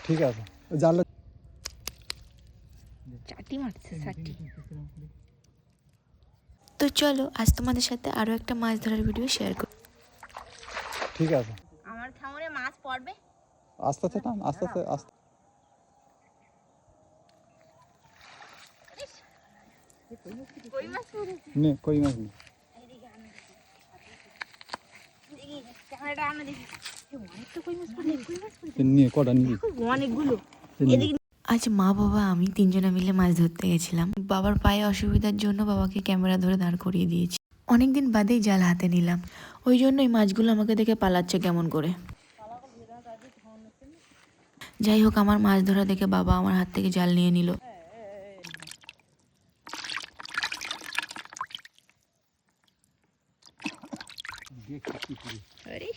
ঠিক আছে জানলে চাটি মারছে চাটি। তো চলো আজ তোমাদের সাথে আরও একটা মাছ ধরার ভিডিও শেয়ার করি। ঠিক আছে আমার খামরে মাছ পড়বে। আস্তে আস্তে টান আস্তে আস্তে আস্তে কই মাছ পড়েছে। নে কই মাছ নে দেখি ক্যামেরাটা আনো দেখি। অনেকটা কই মাছ পড়েছে। কই মাছ পড়েছে নিয়ে কটা নিবি অনেকগুলো। এদিকে আজ মা বাবা আমি তিনজনে মিলে মাছ ধরতে গেছিলাম। বাবার পায়ে অসুবিধার জন্য বাবাকে ক্যামেরা ধরে দাঁড় করিয়ে দিয়েছি। অনেকদিন বাদেই জাল হাতে নিলাম, ওই জন্যই মাছগুলো আমাকে দেখে পালাচ্ছে কেমন করে। যাই হোক আমার মাছ ধরা দেখে বাবা আমার হাত থেকে জাল নিয়ে নিল। আরে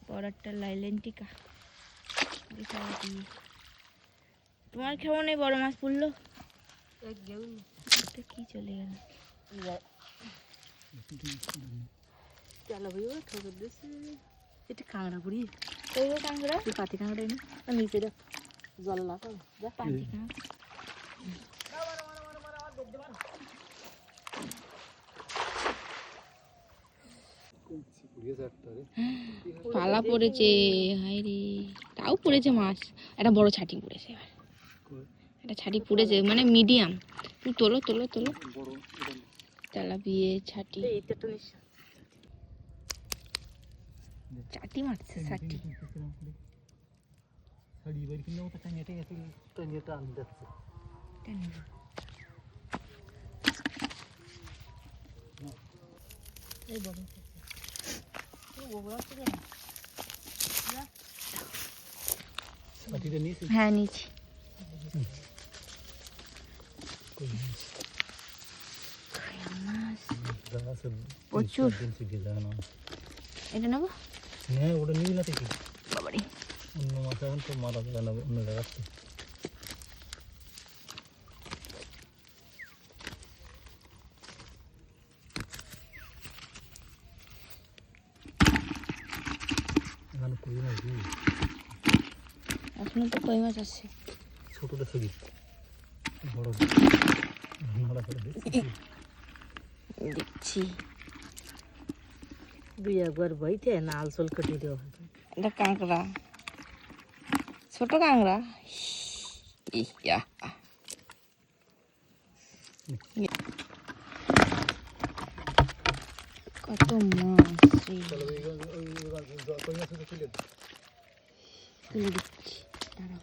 বড় একটা লাইলেন্টিকা। তোমার কেমন এই বড় মাছ পড়লো? কি চলে গেল? এটা কাঁকড়া পুরি, কই গো কাঁকড়া? পাতি কাঁকড়া না নিচে দেখ জল লাগাও যা পাতি কাঁকড়া। পালা পড়েছে, হায় রে, তাও পড়েছে মাছ। একটা বড় ছাটি পড়েছে এবার। একটা ছাটি পড়েছে মানে মিডিয়াম। তুমি তোলো তোলো তোলো। তেলাপিয়া ছাটি। চাটি মারছে ছাটি। হ্যাঁ নিচে প্রচুর। এটা নেবো ওটা নিবি না থেকে বাবারে। অন্য মাছ এখন তো মারা যাবে না অন্য জায়গাতে। এখানে কই মাছ দিবি এখনো তো কই মাছ আছে। ছোটটা ছবি বড় নাড়া করে দেখছি দুই একবার বইতে না আলসল কেটে দেওয়া। এটা কাঁকড়া, ছোট কাঁকড়া। ইয়া কত মাছ তুলে দিচ্ছি, দাঁড়াও।